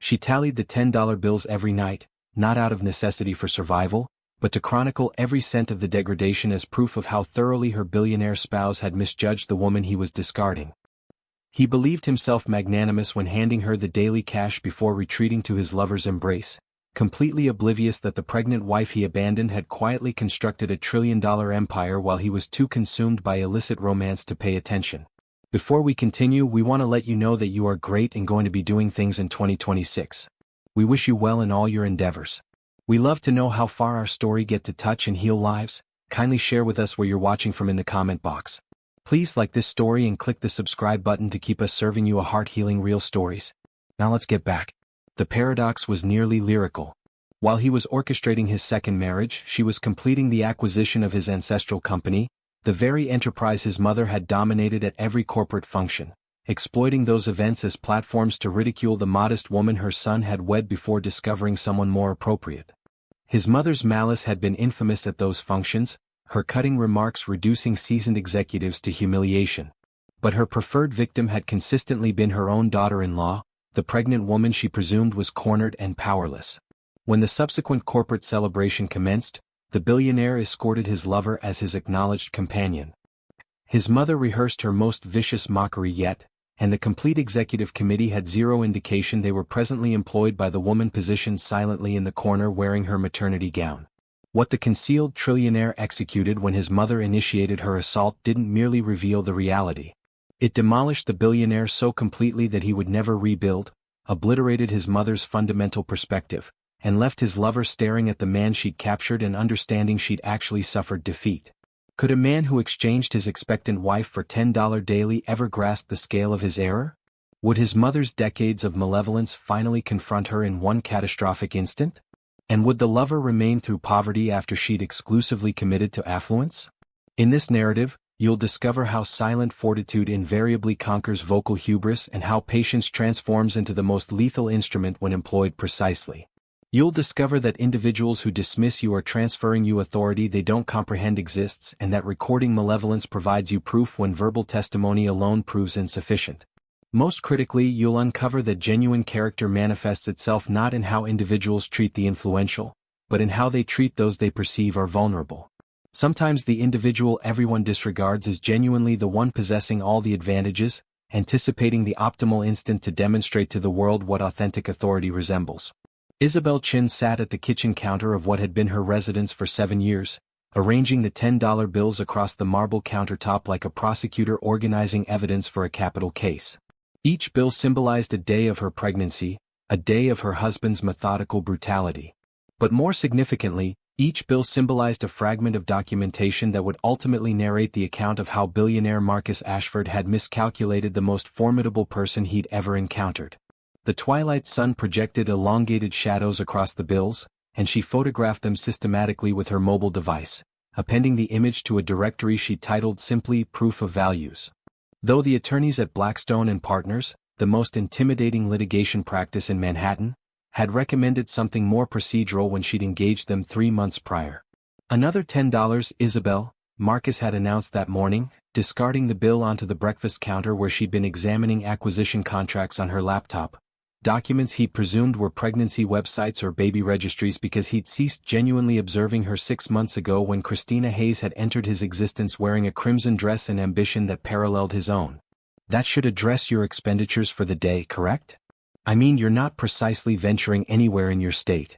She tallied the $10 bills every night, not out of necessity for survival, but to chronicle every cent of the degradation as proof of how thoroughly her billionaire spouse had misjudged the woman he was discarding. He believed himself magnanimous when handing her the daily cash before retreating to his lover's embrace, completely oblivious that the pregnant wife he abandoned had quietly constructed a trillion-dollar empire while he was too consumed by illicit romance to pay attention. Before we continue, we want to let you know that you are great and going to be doing things in 2026. We wish you well in all your endeavors. We love to know how far our story get to touch and heal lives. Kindly share with us where you're watching from in the comment box. Please like this story and click the subscribe button to keep us serving you a heart-healing real stories. Now let's get back. The paradox was nearly lyrical. While he was orchestrating his second marriage, she was completing the acquisition of his ancestral company, the very enterprise his mother had dominated at every corporate function, exploiting those events as platforms to ridicule the modest woman her son had wed before discovering someone more appropriate. His mother's malice had been infamous at those functions, her cutting remarks reducing seasoned executives to humiliation. But her preferred victim had consistently been her own daughter-in-law, the pregnant woman she presumed was cornered and powerless. When the subsequent corporate celebration commenced, the billionaire escorted his lover as his acknowledged companion. His mother rehearsed her most vicious mockery yet, and the complete executive committee had zero indication they were presently employed by the woman positioned silently in the corner wearing her maternity gown. What the concealed trillionaire executed when his mother initiated her assault didn't merely reveal the reality. It demolished the billionaire so completely that he would never rebuild, obliterated his mother's fundamental perspective, and left his lover staring at the man she'd captured and understanding she'd actually suffered defeat. Could a man who exchanged his expectant wife for $10 daily ever grasp the scale of his error? Would his mother's decades of malevolence finally confront her in one catastrophic instant? And would the lover remain through poverty after she'd exclusively committed to affluence? In this narrative, you'll discover how silent fortitude invariably conquers vocal hubris and how patience transforms into the most lethal instrument when employed precisely. You'll discover that individuals who dismiss you are transferring you authority they don't comprehend exists, and that recording malevolence provides you proof when verbal testimony alone proves insufficient. Most critically, you'll uncover that genuine character manifests itself not in how individuals treat the influential, but in how they treat those they perceive are vulnerable. Sometimes the individual everyone disregards is genuinely the one possessing all the advantages, anticipating the optimal instant to demonstrate to the world what authentic authority resembles. Isabel Chin sat at the kitchen counter of what had been her residence for 7 years, arranging the $10 bills across the marble countertop like a prosecutor organizing evidence for a capital case. Each bill symbolized a day of her pregnancy, a day of her husband's methodical brutality. But more significantly, each bill symbolized a fragment of documentation that would ultimately narrate the account of how billionaire Marcus Ashford had miscalculated the most formidable person he'd ever encountered. The twilight sun projected elongated shadows across the bills, and she photographed them systematically with her mobile device, appending the image to a directory she titled simply Proof of Values. Though the attorneys at Blackstone and Partners, the most intimidating litigation practice in Manhattan, had recommended something more procedural when she'd engaged them 3 months prior. Another $10, Isabel, Marcus had announced that morning, discarding the bill onto the breakfast counter where she'd been examining acquisition contracts on her laptop, documents he presumed were pregnancy websites or baby registries because he'd ceased genuinely observing her 6 months ago when Christina Hayes had entered his existence wearing a crimson dress and ambition that paralleled his own. That should address your expenditures for the day, correct? I mean, you're not precisely venturing anywhere in your state.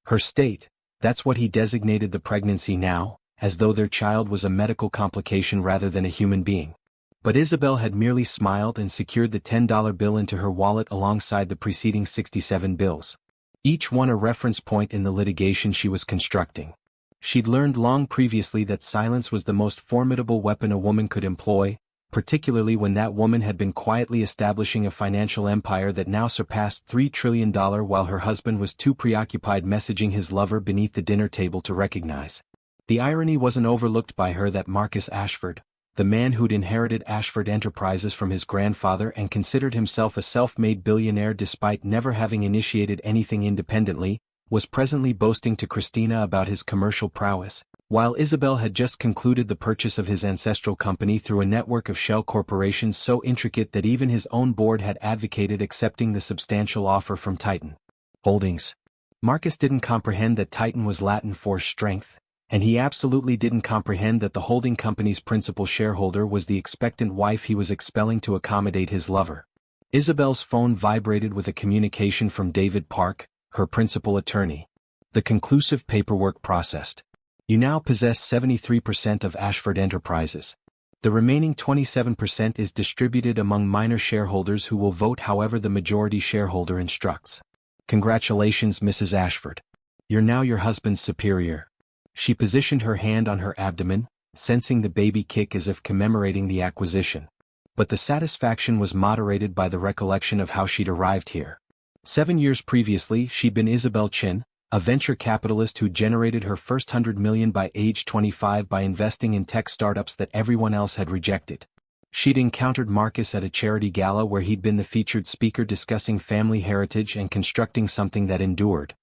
Her state, that's what he designated the pregnancy now, as though their child was a medical complication rather than a human being. But Isabel had merely smiled and secured the $10 bill into her wallet alongside the preceding 67 bills, each one a reference point in the litigation she was constructing. She'd learned long previously that silence was the most formidable weapon a woman could employ, particularly when that woman had been quietly establishing a financial empire that now surpassed $3 trillion while her husband was too preoccupied messaging his lover beneath the dinner table to recognize. The irony wasn't overlooked by her that Marcus Ashford, the man who'd inherited Ashford Enterprises from his grandfather and considered himself a self-made billionaire despite never having initiated anything independently, was presently boasting to Christina about his commercial prowess, while Isabel had just concluded the purchase of his ancestral company through a network of shell corporations so intricate that even his own board had advocated accepting the substantial offer from Titan Holdings. Marcus didn't comprehend that Titan was Latin for strength, and he absolutely didn't comprehend that the holding company's principal shareholder was the expectant wife he was expelling to accommodate his lover. Isabel's phone vibrated with a communication from David Park, her principal attorney. The conclusive paperwork processed. You now possess 73% of Ashford Enterprises. The remaining 27% is distributed among minor shareholders who will vote however the majority shareholder instructs. Congratulations, Mrs. Ashford. You're now your husband's superior. She positioned her hand on her abdomen, sensing the baby kick as if commemorating the acquisition. But the satisfaction was moderated by the recollection of how she'd arrived here. 7 years previously she'd been Isabel Chin, a venture capitalist who generated her first $100 million by age 25 by investing in tech startups that everyone else had rejected. She'd encountered Marcus at a charity gala where he'd been the featured speaker discussing family heritage and constructing something that endured.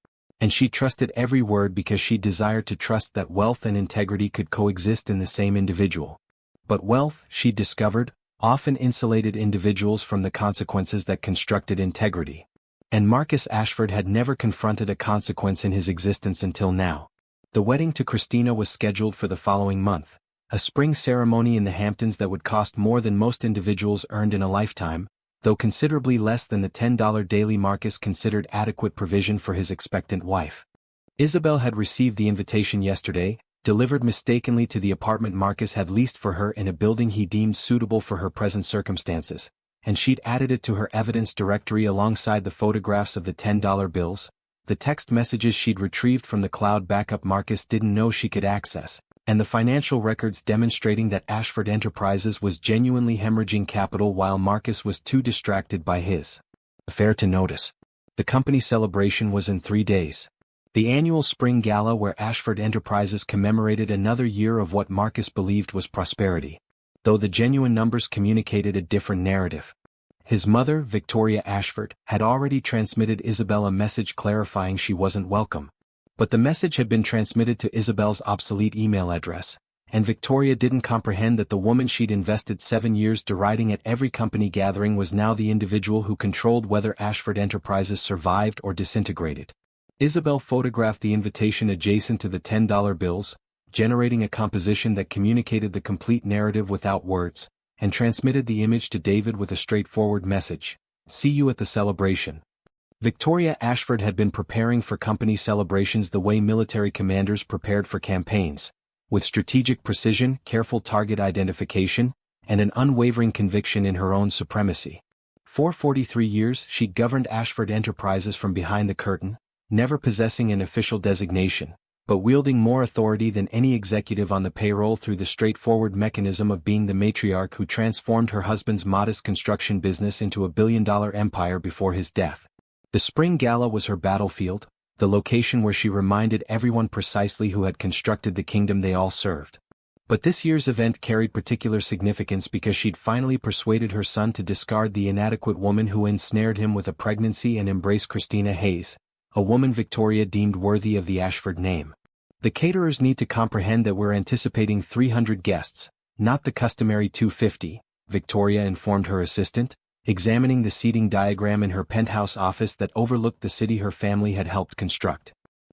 And she trusted every word because she desired to trust that wealth and integrity could coexist in the same individual. But wealth, she discovered, often insulated individuals from the consequences that constructed integrity. And Marcus Ashford had never confronted a consequence in his existence until now. The wedding to Christina was scheduled for the following month, a spring ceremony in the Hamptons that would cost more than most individuals earned in a lifetime, though considerably less than the $10 daily Marcus considered adequate provision for his expectant wife. Isabel had received the invitation yesterday, delivered mistakenly to the apartment Marcus had leased for her in a building he deemed suitable for her present circumstances, and she'd added it to her evidence directory alongside the photographs of the $10 bills, the text messages she'd retrieved from the cloud backup Marcus didn't know she could access, and the financial records demonstrating that Ashford Enterprises was genuinely hemorrhaging capital while Marcus was too distracted by his affair to notice. The company celebration was in 3 days. The annual spring gala where Ashford Enterprises commemorated another year of what Marcus believed was prosperity, though the genuine numbers communicated a different narrative. His mother, Victoria Ashford, had already transmitted Isabel a message clarifying she wasn't welcome. But the message had been transmitted to Isabel's obsolete email address, and Victoria didn't comprehend that the woman she'd invested 7 years deriding at every company gathering was now the individual who controlled whether Ashford Enterprises survived or disintegrated. Isabel photographed the invitation adjacent to the $10 bills, generating a composition that communicated the complete narrative without words, and transmitted the image to David with a straightforward message: "See you at the celebration." Victoria Ashford had been preparing for company celebrations the way military commanders prepared for campaigns, with strategic precision, careful target identification, and an unwavering conviction in her own supremacy. For 43 years she governed Ashford Enterprises from behind the curtain, never possessing an official designation, but wielding more authority than any executive on the payroll through the straightforward mechanism of being the matriarch who transformed her husband's modest construction business into a billion-dollar empire before his death. The spring gala was her battlefield, the location where she reminded everyone precisely who had constructed the kingdom they all served. But this year's event carried particular significance because she'd finally persuaded her son to discard the inadequate woman who ensnared him with a pregnancy and embrace Christina Hayes, a woman Victoria deemed worthy of the Ashford name. The caterers need to comprehend that we're anticipating 300 guests, not the customary 250, Victoria informed her assistant, examining the seating diagram in her penthouse office that overlooked the city her family had helped construct.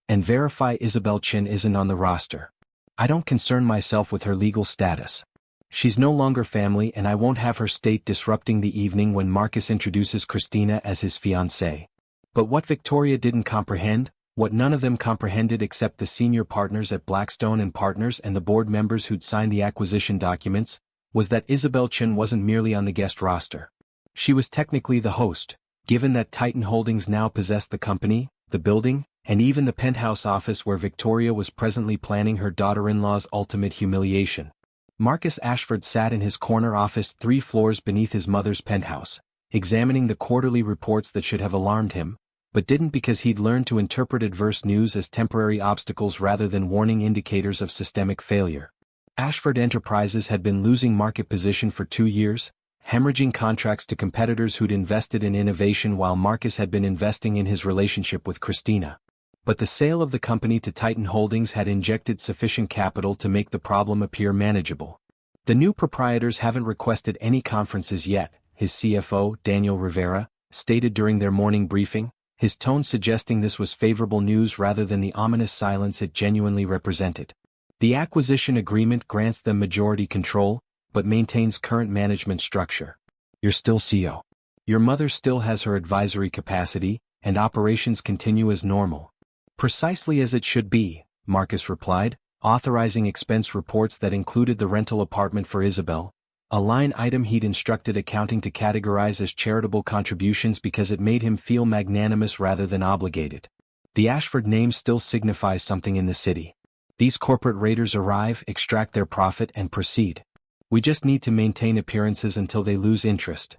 And verify Isabel Chin isn't on the roster. I don't concern myself with her legal status. She's no longer family and I won't have her state disrupting the evening when Marcus introduces Christina as his fiancée. But what Victoria didn't comprehend, what none of them comprehended except the senior partners at Blackstone and Partners and the board members who'd signed the acquisition documents, was that Isabel Chin wasn't merely on the guest roster. She was technically the host, given that Titan Holdings now possessed the company, the building, and even the penthouse office where Victoria was presently planning her daughter-in-law's ultimate humiliation. Marcus Ashford sat in his corner office 3 floors beneath his mother's penthouse, examining the quarterly reports that should have alarmed him, but didn't because he'd learned to interpret adverse news as temporary obstacles rather than warning indicators of systemic failure. Ashford Enterprises had been losing market position for 2 years, hemorrhaging contracts to competitors who'd invested in innovation while Marcus had been investing in his relationship with Christina. But the sale of the company to Titan Holdings had injected sufficient capital to make the problem appear manageable. The new proprietors haven't requested any conferences yet, his CFO, Daniel Rivera, stated during their morning briefing, his tone suggesting this was favorable news rather than the ominous silence it genuinely represented. The acquisition agreement grants them majority control, but maintains current management structure. You're still CEO. Your mother still has her advisory capacity, and operations continue as normal. Precisely as it should be, Marcus replied, authorizing expense reports that included the rental apartment for Isabel, a line item he'd instructed accounting to categorize as charitable contributions because it made him feel magnanimous rather than obligated. The Ashford name still signifies something in the city. These corporate raiders arrive, extract their profit and proceed. We just need to maintain appearances until they lose interest.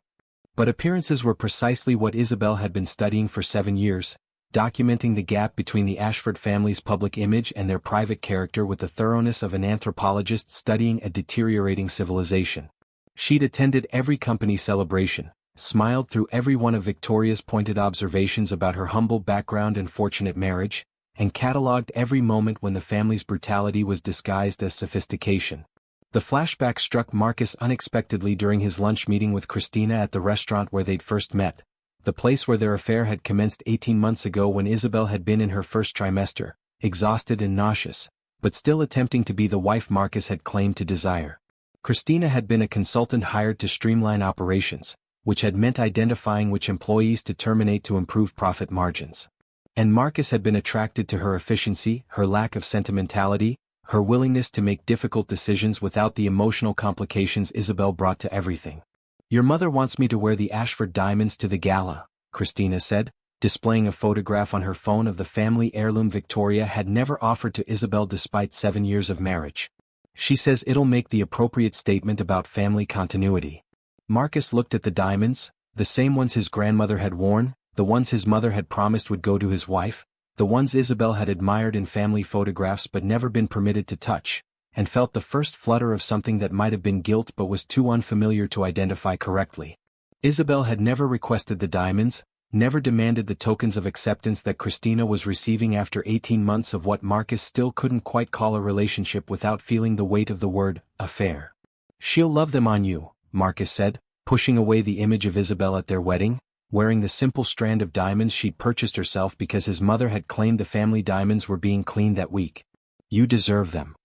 But appearances were precisely what Isabel had been studying for 7 years, documenting the gap between the Ashford family's public image and their private character with the thoroughness of an anthropologist studying a deteriorating civilization. She'd attended every company celebration, smiled through every one of Victoria's pointed observations about her humble background and fortunate marriage, and catalogued every moment when the family's brutality was disguised as sophistication. The flashback struck Marcus unexpectedly during his lunch meeting with Christina at the restaurant where they'd first met, the place where their affair had commenced 18 months ago when Isabel had been in her first trimester, exhausted and nauseous, but still attempting to be the wife Marcus had claimed to desire. Christina had been a consultant hired to streamline operations, which had meant identifying which employees to terminate to improve profit margins. And Marcus had been attracted to her efficiency, her lack of sentimentality, her willingness to make difficult decisions without the emotional complications Isabel brought to everything. Your mother wants me to wear the Ashford diamonds to the gala, Christina said, displaying a photograph on her phone of the family heirloom Victoria had never offered to Isabel despite 7 years of marriage. She says it'll make the appropriate statement about family continuity. Marcus looked at the diamonds, the same ones his grandmother had worn, the ones his mother had promised would go to his wife, the ones Isabel had admired in family photographs but never been permitted to touch, and felt the first flutter of something that might have been guilt but was too unfamiliar to identify correctly. Isabel had never requested the diamonds, never demanded the tokens of acceptance that Christina was receiving after 18 months of what Marcus still couldn't quite call a relationship without feeling the weight of the word, affair. She'll love them on you, Marcus said, pushing away the image of Isabel at their wedding, wearing the simple strand of diamonds she'd purchased herself because his mother had claimed the family diamonds were being cleaned that week. You deserve them.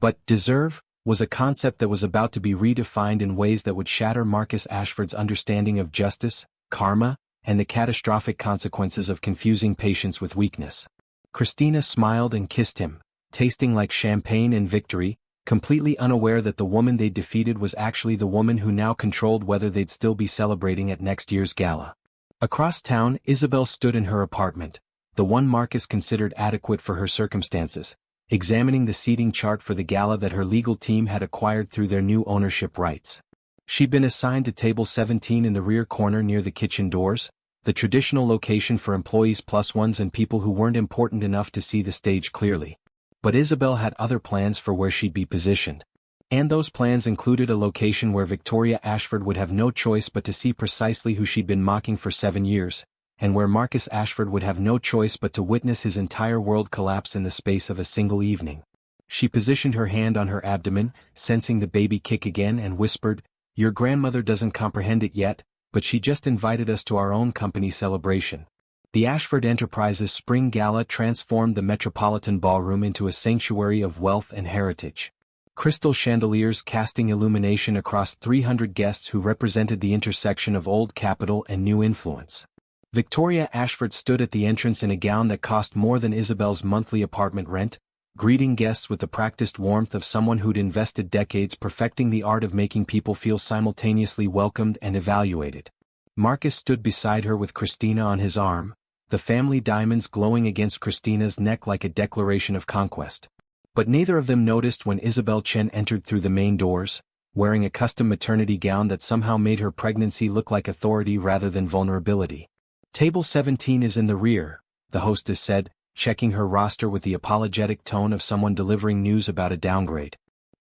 But deserve was a concept that was about to be redefined in ways that would shatter Marcus Ashford's understanding of justice, karma, and the catastrophic consequences of confusing patience with weakness. Christina smiled and kissed him, tasting like champagne and victory, completely unaware that the woman they'd defeated was actually the woman who now controlled whether they'd still be celebrating at next year's gala. Across town, Isabel stood in her apartment, the one Marcus considered adequate for her circumstances, examining the seating chart for the gala that her legal team had acquired through their new ownership rights. She'd been assigned to table 17 in the rear corner near the kitchen doors, the traditional location for employees plus ones and people who weren't important enough to see the stage clearly. But Isabel had other plans for where she'd be positioned. And those plans included a location where Victoria Ashford would have no choice but to see precisely who she'd been mocking for 7 years, and where Marcus Ashford would have no choice but to witness his entire world collapse in the space of a single evening. She positioned her hand on her abdomen, sensing the baby kick again, and whispered, "Your grandmother doesn't comprehend it yet, but she just invited us to our own company celebration." The Ashford Enterprises Spring Gala transformed the Metropolitan Ballroom into a sanctuary of wealth and heritage. Crystal chandeliers casting illumination across 300 guests who represented the intersection of old capital and new influence. Victoria Ashford stood at the entrance in a gown that cost more than Isabel's monthly apartment rent, greeting guests with the practiced warmth of someone who'd invested decades perfecting the art of making people feel simultaneously welcomed and evaluated. Marcus stood beside her with Christina on his arm, the family diamonds glowing against Christina's neck like a declaration of conquest. But neither of them noticed when Isabel Chen entered through the main doors, wearing a custom maternity gown that somehow made her pregnancy look like authority rather than vulnerability. "Table 17 is in the rear," the hostess said, checking her roster with the apologetic tone of someone delivering news about a downgrade.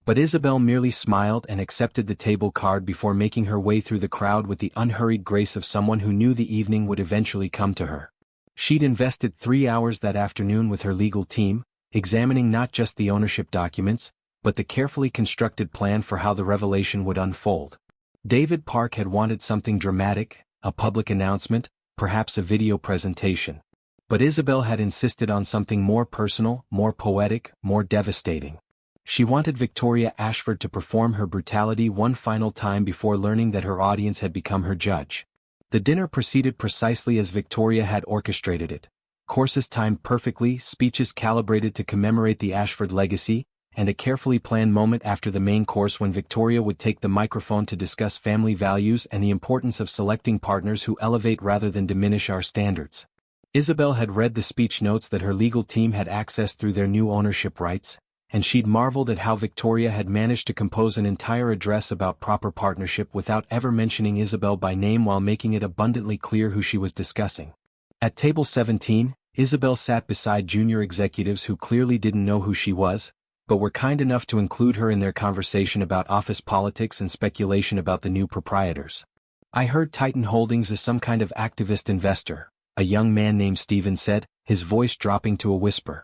But Isabel merely smiled and accepted the table card before making her way through the crowd with the unhurried grace of someone who knew the evening would eventually come to her. She'd invested 3 hours that afternoon with her legal team, examining not just the ownership documents, but the carefully constructed plan for how the revelation would unfold. David Park had wanted something dramatic, a public announcement, perhaps a video presentation. But Isabel had insisted on something more personal, more poetic, more devastating. She wanted Victoria Ashford to perform her brutality one final time before learning that her audience had become her judge. The dinner proceeded precisely as Victoria had orchestrated it. Courses timed perfectly, speeches calibrated to commemorate the Ashford legacy, and a carefully planned moment after the main course when Victoria would take the microphone to discuss family values and the importance of selecting partners who elevate rather than diminish our standards. Isabel had read the speech notes that her legal team had accessed through their new ownership rights, and she'd marveled at how Victoria had managed to compose an entire address about proper partnership without ever mentioning Isabel by name while making it abundantly clear who she was discussing. At table 17, Isabel sat beside junior executives who clearly didn't know who she was, but were kind enough to include her in their conversation about office politics and speculation about the new proprietors. "I heard Titan Holdings is some kind of activist investor," a young man named Steven said, his voice dropping to a whisper.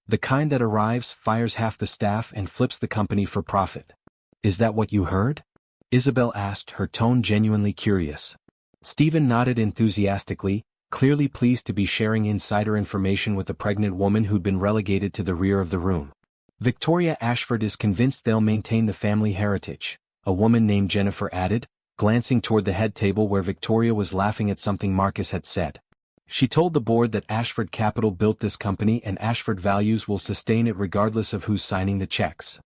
"The kind that arrives, fires half the staff and flips the company for profit." "Is that what you heard?" Isabel asked, her tone genuinely curious. Steven nodded enthusiastically, clearly pleased to be sharing insider information with the pregnant woman who'd been relegated to the rear of the room. "Victoria Ashford is convinced they'll maintain the family heritage," a woman named Jennifer added, glancing toward the head table where Victoria was laughing at something Marcus had said. "She told the board that Ashford Capital built this company and Ashford Values will sustain it regardless of who's signing the checks."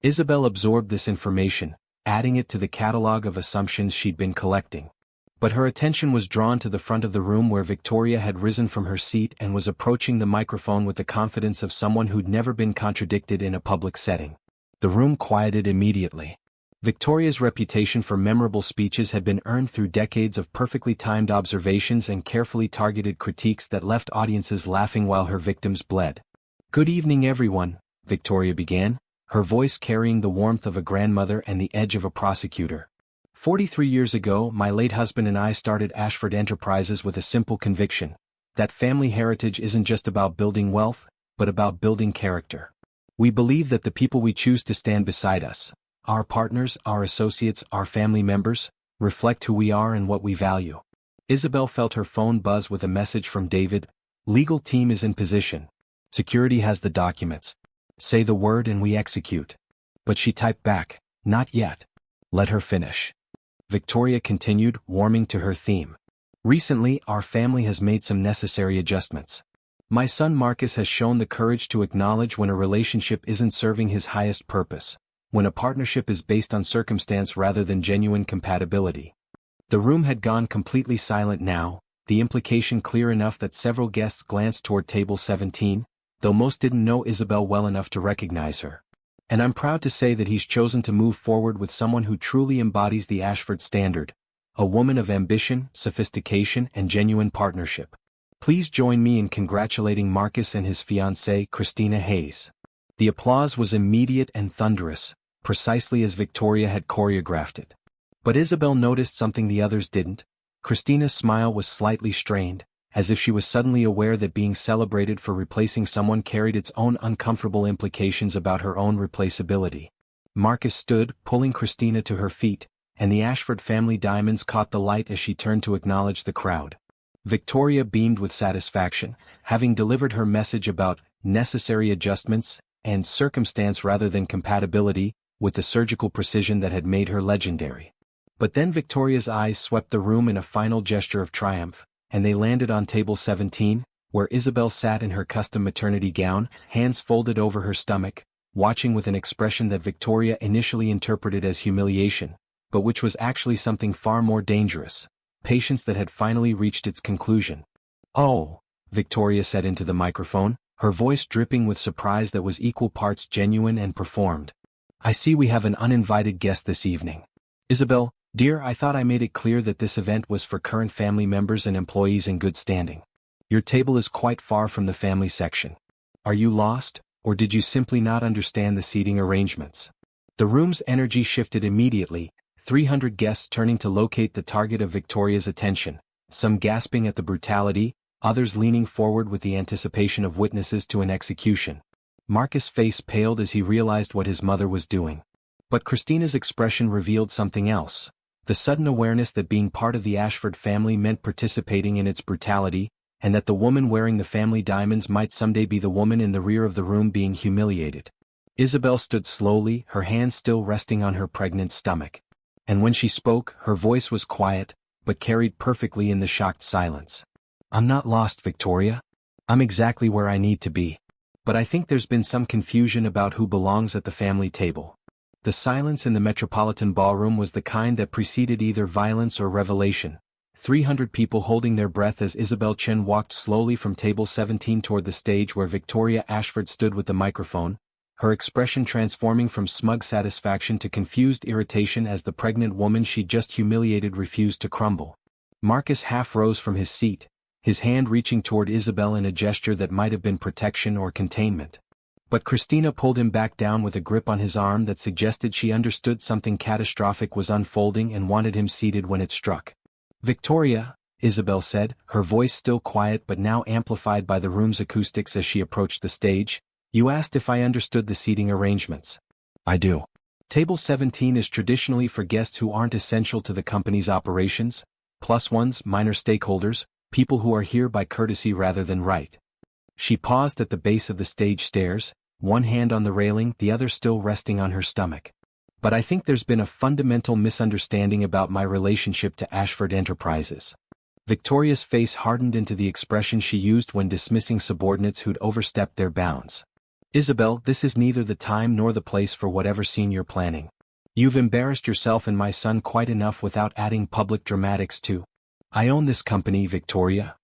Isabel absorbed this information, adding it to the catalog of assumptions she'd been collecting. But her attention was drawn to the front of the room where Victoria had risen from her seat and was approaching the microphone with the confidence of someone who'd never been contradicted in a public setting. The room quieted immediately. Victoria's reputation for memorable speeches had been earned through decades of perfectly timed observations and carefully targeted critiques that left audiences laughing while her victims bled. "Good evening everyone," Victoria began, her voice carrying the warmth of a grandmother and the edge of a prosecutor. 43 years ago, my late husband and I started Ashford Enterprises with a simple conviction: that family heritage isn't just about building wealth, but about building character. We believe that the people we choose to stand beside us, our partners, our associates, our family members, reflect who we are and what we value. Isabel felt her phone buzz with a message from David. "Legal team is in position. Security has the documents. Say the word and we execute." But she typed back, "Not yet. Let her finish." Victoria continued, warming to her theme. "Recently, our family has made some necessary adjustments. My son Marcus has shown the courage to acknowledge when a relationship isn't serving his highest purpose, when a partnership is based on circumstance rather than genuine compatibility." The room had gone completely silent now, the implication clear enough that several guests glanced toward table 17, though most didn't know Isabel well enough to recognize her. "And I'm proud to say that he's chosen to move forward with someone who truly embodies the Ashford standard, a woman of ambition, sophistication, and genuine partnership. Please join me in congratulating Marcus and his fiancée, Christina Hayes." The applause was immediate and thunderous, precisely as Victoria had choreographed it. But Isabel noticed something the others didn't. Christina's smile was slightly strained, as if she was suddenly aware that being celebrated for replacing someone carried its own uncomfortable implications about her own replaceability. Marcus stood, pulling Christina to her feet, and the Ashford family diamonds caught the light as she turned to acknowledge the crowd. Victoria beamed with satisfaction, having delivered her message about necessary adjustments and circumstance rather than compatibility, with the surgical precision that had made her legendary. But then Victoria's eyes swept the room in a final gesture of triumph, and they landed on table 17, where Isabel sat in her custom maternity gown, hands folded over her stomach, watching with an expression that Victoria initially interpreted as humiliation, but which was actually something far more dangerous: patience that had finally reached its conclusion. "Oh," Victoria said into the microphone, her voice dripping with surprise that was equal parts genuine and performed. "I see we have an uninvited guest this evening. Isabel, dear, I thought I made it clear that this event was for current family members and employees in good standing. Your table is quite far from the family section. Are you lost, or did you simply not understand the seating arrangements?" The room's energy shifted immediately, 300 guests turning to locate the target of Victoria's attention, some gasping at the brutality, others leaning forward with the anticipation of witnesses to an execution. Marcus' face paled as he realized what his mother was doing. But Christina's expression revealed something else. The sudden awareness that being part of the Ashford family meant participating in its brutality, and that the woman wearing the family diamonds might someday be the woman in the rear of the room being humiliated. Isabel stood slowly, her hands still resting on her pregnant stomach. And when she spoke, her voice was quiet, but carried perfectly in the shocked silence. "I'm not lost, Victoria. I'm exactly where I need to be. But I think there's been some confusion about who belongs at the family table." The silence in the Metropolitan Ballroom was the kind that preceded either violence or revelation. 300 people holding their breath as Isabel Chen walked slowly from table 17 toward the stage where Victoria Ashford stood with the microphone, her expression transforming from smug satisfaction to confused irritation as the pregnant woman she'd just humiliated refused to crumble. Marcus half rose from his seat, his hand reaching toward Isabel in a gesture that might have been protection or containment. But Christina pulled him back down with a grip on his arm that suggested she understood something catastrophic was unfolding and wanted him seated when it struck. "Victoria," Isabel said, her voice still quiet but now amplified by the room's acoustics as she approached the stage, "you asked if I understood the seating arrangements. I do. Table 17 is traditionally for guests who aren't essential to the company's operations, plus ones, minor stakeholders, people who are here by courtesy rather than right." She paused at the base of the stage stairs, one hand on the railing, the other still resting on her stomach. "But I think there's been a fundamental misunderstanding about my relationship to Ashford Enterprises." Victoria's face hardened into the expression she used when dismissing subordinates who'd overstepped their bounds. "Isabel, this is neither the time nor the place for whatever scene you're planning. You've embarrassed yourself and my son quite enough without adding public dramatics too. I own this company, Victoria."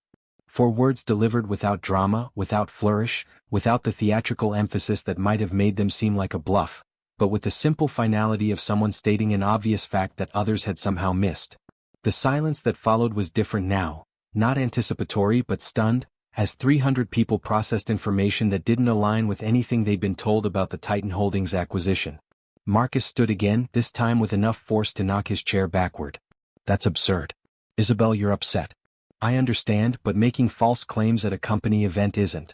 4 words delivered without drama, without flourish, without the theatrical emphasis that might have made them seem like a bluff, but with the simple finality of someone stating an obvious fact that others had somehow missed. The silence that followed was different now, not anticipatory but stunned, as 300 people processed information that didn't align with anything they'd been told about the Titan Holdings acquisition. Marcus stood again, this time with enough force to knock his chair backward. "That's absurd. Isabel, you're upset. I understand, but making false claims at a company event isn't.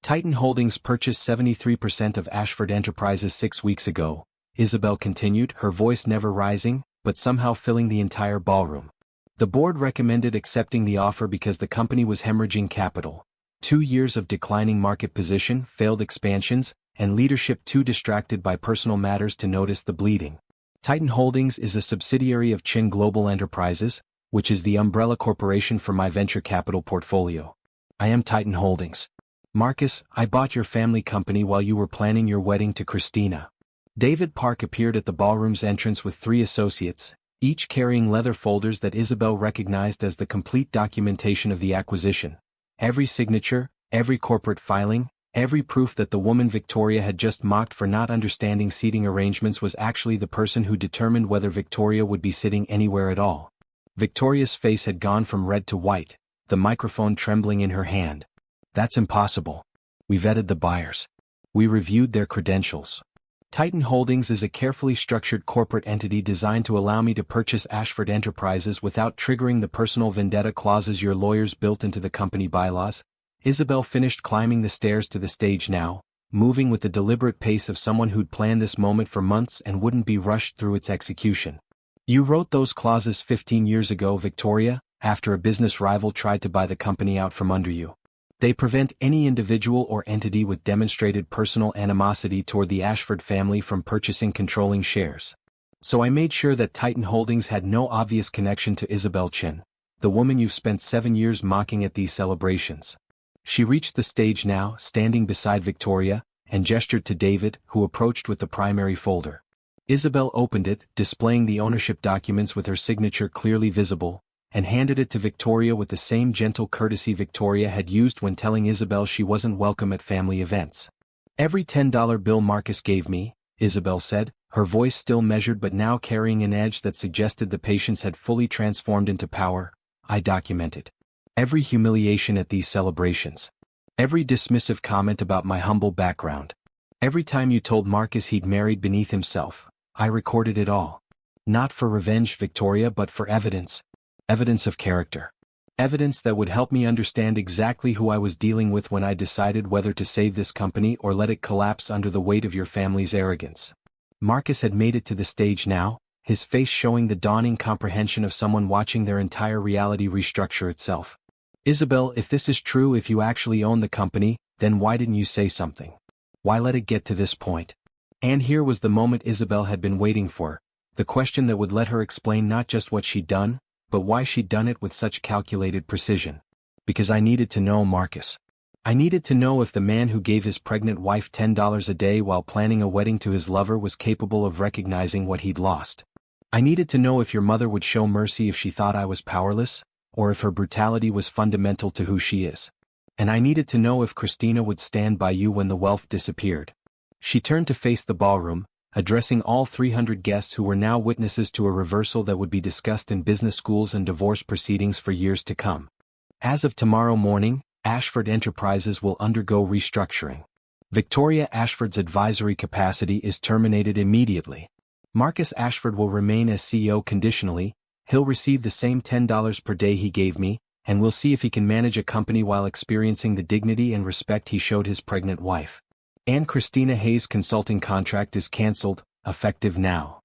Titan Holdings purchased 73% of Ashford Enterprises 6 weeks ago," Isabel continued, her voice never rising, but somehow filling the entire ballroom. "The board recommended accepting the offer because the company was hemorrhaging capital. 2 years of declining market position, failed expansions, and leadership too distracted by personal matters to notice the bleeding. Titan Holdings is a subsidiary of Chin Global Enterprises, which is the umbrella corporation for my venture capital portfolio. I am Titan Holdings. Marcus, I bought your family company while you were planning your wedding to Christina." David Park appeared at the ballroom's entrance with 3 associates, each carrying leather folders that Isabel recognized as the complete documentation of the acquisition. Every signature, every corporate filing, every proof that the woman Victoria had just mocked for not understanding seating arrangements was actually the person who determined whether Victoria would be sitting anywhere at all. Victoria's face had gone from red to white, the microphone trembling in her hand. "That's impossible. We vetted the buyers. We reviewed their credentials. Titan Holdings is a carefully structured corporate entity designed to allow me to purchase Ashford Enterprises without triggering the personal vendetta clauses your lawyers built into the company bylaws." Isabel finished climbing the stairs to the stage now, moving with the deliberate pace of someone who'd planned this moment for months and wouldn't be rushed through its execution. "You wrote those clauses 15 years ago, Victoria, after a business rival tried to buy the company out from under you. They prevent any individual or entity with demonstrated personal animosity toward the Ashford family from purchasing controlling shares. So I made sure that Titan Holdings had no obvious connection to Isabel Chen, the woman you've spent 7 years mocking at these celebrations." She reached the stage now, standing beside Victoria, and gestured to David, who approached with the primary folder. Isabel opened it, displaying the ownership documents with her signature clearly visible, and handed it to Victoria with the same gentle courtesy Victoria had used when telling Isabel she wasn't welcome at family events. "Every $10 bill Marcus gave me," Isabel said, her voice still measured but now carrying an edge that suggested the patience had fully transformed into power, "I documented. Every humiliation at these celebrations. Every dismissive comment about my humble background. Every time you told Marcus he'd married beneath himself. I recorded it all. Not for revenge, Victoria, but for evidence. Evidence of character." Evidence that would help me understand exactly who I was dealing with when I decided whether to save this company or let it collapse under the weight of your family's arrogance. Marcus had made it to the stage now, his face showing the dawning comprehension of someone watching their entire reality restructure itself. Isabel, if this is true, if you actually own the company, then why didn't you say something? Why let it get to this point? And here was the moment Isabel had been waiting for, the question that would let her explain not just what she'd done, but why she'd done it with such calculated precision. Because I needed to know, Marcus. I needed to know if the man who gave his pregnant wife $10 a day while planning a wedding to his lover was capable of recognizing what he'd lost. I needed to know if your mother would show mercy if she thought I was powerless, or if her brutality was fundamental to who she is. And I needed to know if Christina would stand by you when the wealth disappeared. She turned to face the ballroom, addressing all 300 guests who were now witnesses to a reversal that would be discussed in business schools and divorce proceedings for years to come. As of tomorrow morning, Ashford Enterprises will undergo restructuring. Victoria Ashford's advisory capacity is terminated immediately. Marcus Ashford will remain as CEO conditionally. He'll receive the same $10 per day he gave me, and we'll see if he can manage a company while experiencing the dignity and respect he showed his pregnant wife. And Christina Hayes' consulting contract is cancelled, effective now.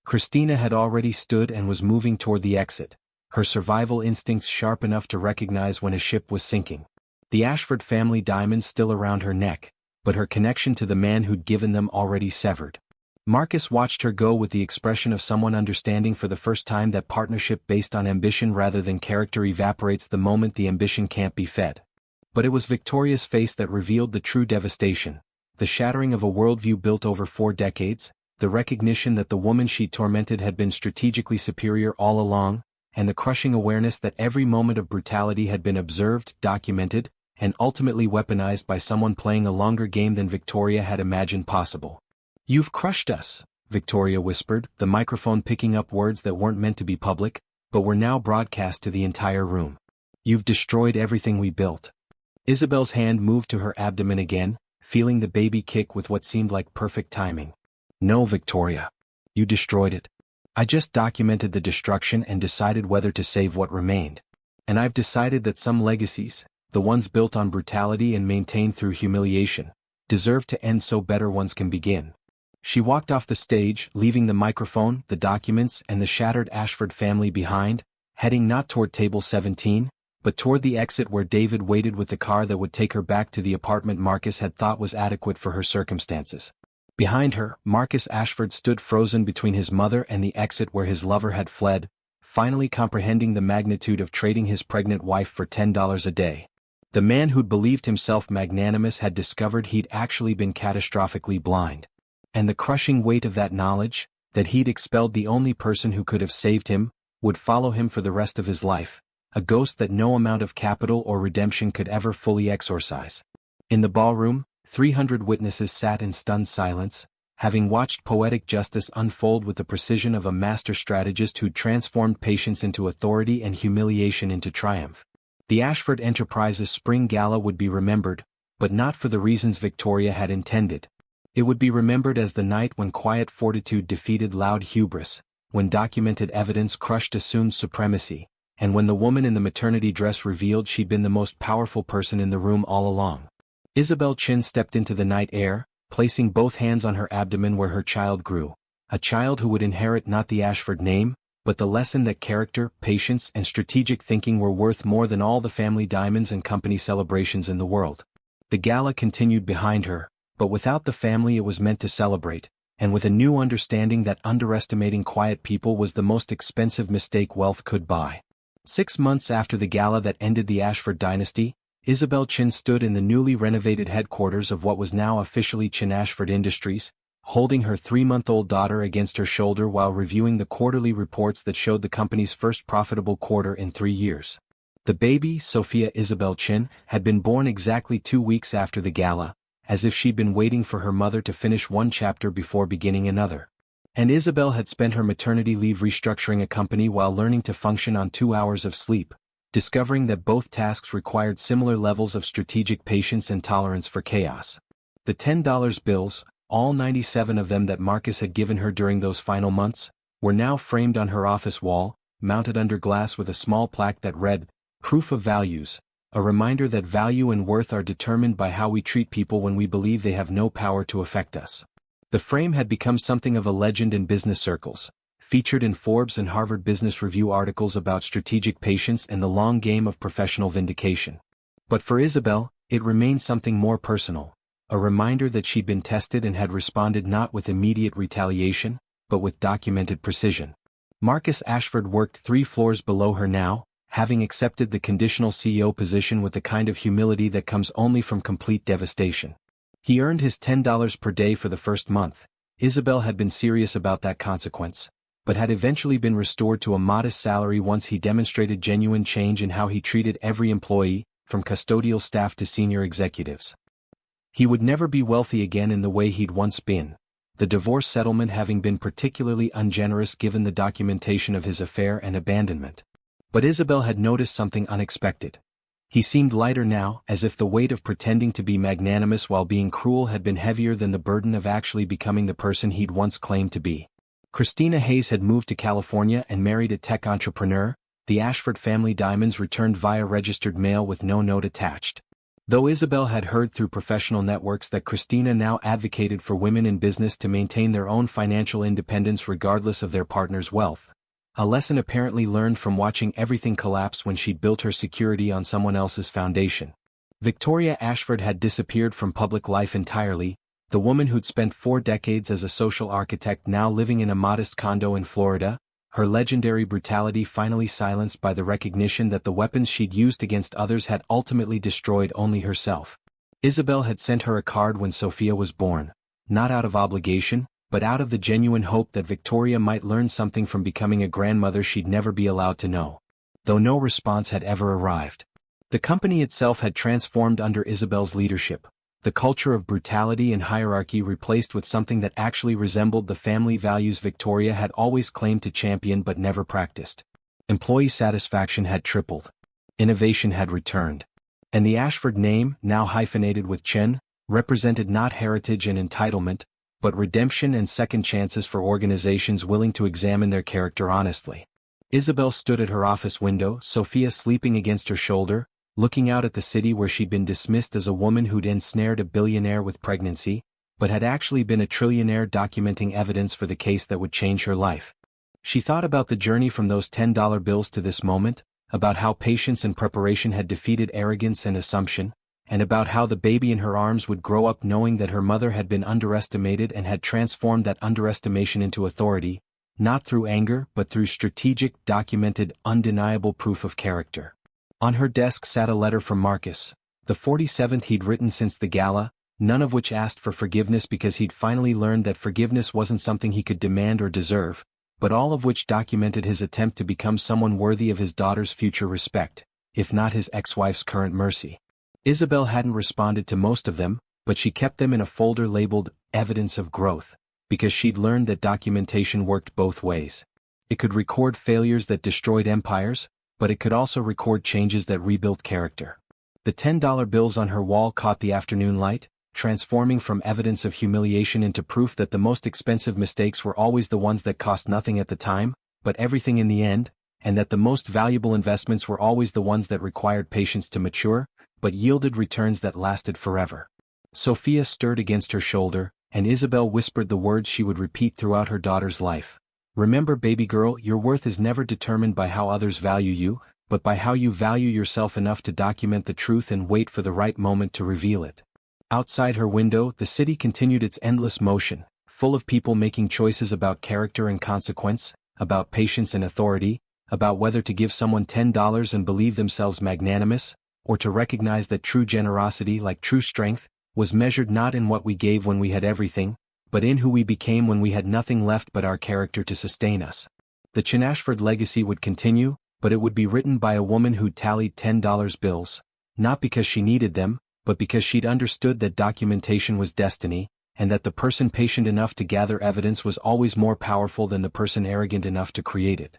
Christina had already stood and was moving toward the exit, her survival instincts sharp enough to recognize when a ship was sinking. The Ashford family diamonds still around her neck, but her connection to the man who'd given them already severed. Marcus watched her go with the expression of someone understanding for the first time that partnership based on ambition rather than character evaporates the moment the ambition can't be fed. But it was Victoria's face that revealed the true devastation. The shattering of a worldview built over 4 decades, the recognition that the woman she tormented had been strategically superior all along, and the crushing awareness that every moment of brutality had been observed, documented, and ultimately weaponized by someone playing a longer game than Victoria had imagined possible. "You've crushed us," Victoria whispered, the microphone picking up words that weren't meant to be public, but were now broadcast to the entire room. "You've destroyed everything we built." Isabel's hand moved to her abdomen again, feeling the baby kick with what seemed like perfect timing. "No, Victoria. You destroyed it. I just documented the destruction and decided whether to save what remained. And I've decided that some legacies, the ones built on brutality and maintained through humiliation, deserve to end so better ones can begin." She walked off the stage, leaving the microphone, the documents, and the shattered Ashford family behind, heading not toward table 17, but toward the exit where David waited with the car that would take her back to the apartment Marcus had thought was adequate for her circumstances. Behind her, Marcus Ashford stood frozen between his mother and the exit where his lover had fled, finally comprehending the magnitude of trading his pregnant wife for $10 a day. The man who'd believed himself magnanimous had discovered he'd actually been catastrophically blind. And the crushing weight of that knowledge, that he'd expelled the only person who could have saved him, would follow him for the rest of his life, a ghost that no amount of capital or redemption could ever fully exorcise. In the ballroom, 300 witnesses sat in stunned silence, having watched poetic justice unfold with the precision of a master strategist who'd transformed patience into authority and humiliation into triumph. The Ashford Enterprises Spring Gala would be remembered, but not for the reasons Victoria had intended. It would be remembered as the night when quiet fortitude defeated loud hubris, when documented evidence crushed assumed supremacy, and when the woman in the maternity dress revealed she'd been the most powerful person in the room all along. Isabel Chin stepped into the night air, placing both hands on her abdomen where her child grew, a child who would inherit not the Ashford name, but the lesson that character, patience, and strategic thinking were worth more than all the family diamonds and company celebrations in the world. The gala continued behind her, but without the family it was meant to celebrate, and with a new understanding that underestimating quiet people was the most expensive mistake wealth could buy. 6 months after the gala that ended the Ashford dynasty, Isabel Chin stood in the newly renovated headquarters of what was now officially Chin Ashford Industries, holding her 3-month-old daughter against her shoulder while reviewing the quarterly reports that showed the company's first profitable quarter in 3 years. The baby, Sophia Isabel Chin, had been born exactly 2 weeks after the gala, as if she'd been waiting for her mother to finish one chapter before beginning another. And Isabel had spent her maternity leave restructuring a company while learning to function on 2 hours of sleep, discovering that both tasks required similar levels of strategic patience and tolerance for chaos. The $10 bills, all 97 of them that Marcus had given her during those final months, were now framed on her office wall, mounted under glass with a small plaque that read, Proof of values. A reminder that value and worth are determined by how we treat people when we believe they have no power to affect us. The frame had become something of a legend in business circles, featured in Forbes and Harvard Business Review articles about strategic patience and the long game of professional vindication. But for Isabel, it remained something more personal, a reminder that she'd been tested and had responded not with immediate retaliation, but with documented precision. Marcus Ashford worked 3 floors below her now, having accepted the conditional CEO position with the kind of humility that comes only from complete devastation. He earned his $10 per day for the first month. Isabel had been serious about that consequence, but had eventually been restored to a modest salary once he demonstrated genuine change in how he treated every employee, from custodial staff to senior executives. He would never be wealthy again in the way he'd once been, the divorce settlement having been particularly ungenerous given the documentation of his affair and abandonment. But Isabel had noticed something unexpected. He seemed lighter now, as if the weight of pretending to be magnanimous while being cruel had been heavier than the burden of actually becoming the person he'd once claimed to be. Christina Hayes had moved to California and married a tech entrepreneur. The Ashford family diamonds returned via registered mail with no note attached. Though Isabel had heard through professional networks that Christina now advocated for women in business to maintain their own financial independence regardless of their partner's wealth, a lesson apparently learned from watching everything collapse when she'd built her security on someone else's foundation. Victoria Ashford had disappeared from public life entirely, the woman who'd spent 4 decades as a social architect now living in a modest condo in Florida, her legendary brutality finally silenced by the recognition that the weapons she'd used against others had ultimately destroyed only herself. Isabel had sent her a card when Sophia was born, not out of obligation, but out of the genuine hope that Victoria might learn something from becoming a grandmother she'd never be allowed to know. Though no response had ever arrived. The company itself had transformed under Isabel's leadership, the culture of brutality and hierarchy replaced with something that actually resembled the family values Victoria had always claimed to champion but never practiced. Employee satisfaction had tripled. Innovation had returned. And the Ashford name, now hyphenated with Chen, represented not heritage and entitlement, but redemption and second chances for organizations willing to examine their character honestly. Isabel stood at her office window, Sophia sleeping against her shoulder, looking out at the city where she'd been dismissed as a woman who'd ensnared a billionaire with pregnancy, but had actually been a trillionaire documenting evidence for the case that would change her life. She thought about the journey from those $10 bills to this moment, about how patience and preparation had defeated arrogance and assumption, and about how the baby in her arms would grow up knowing that her mother had been underestimated and had transformed that underestimation into authority, not through anger but through strategic, documented, undeniable proof of character. On her desk sat a letter from Marcus, the 47th he'd written since the gala, none of which asked for forgiveness because he'd finally learned that forgiveness wasn't something he could demand or deserve, but all of which documented his attempt to become someone worthy of his daughter's future respect, if not his ex-wife's current mercy. Isabel hadn't responded to most of them, but she kept them in a folder labeled Evidence of Growth, because she'd learned that documentation worked both ways. It could record failures that destroyed empires, but it could also record changes that rebuilt character. The $10 bills on her wall caught the afternoon light, transforming from evidence of humiliation into proof that the most expensive mistakes were always the ones that cost nothing at the time, but everything in the end, and that the most valuable investments were always the ones that required patience to mature, but yielded returns that lasted forever. Sophia stirred against her shoulder, and Isabel whispered the words she would repeat throughout her daughter's life. Remember, baby girl, your worth is never determined by how others value you, but by how you value yourself enough to document the truth and wait for the right moment to reveal it. Outside her window, the city continued its endless motion, full of people making choices about character and consequence, about patience and authority, about whether to give someone $10 and believe themselves magnanimous, or to recognize that true generosity, like true strength, was measured not in what we gave when we had everything, but in who we became when we had nothing left but our character to sustain us. The Chen Ashford legacy would continue, but it would be written by a woman who'd tallied $10 bills, not because she needed them, but because she'd understood that documentation was destiny, and that the person patient enough to gather evidence was always more powerful than the person arrogant enough to create it.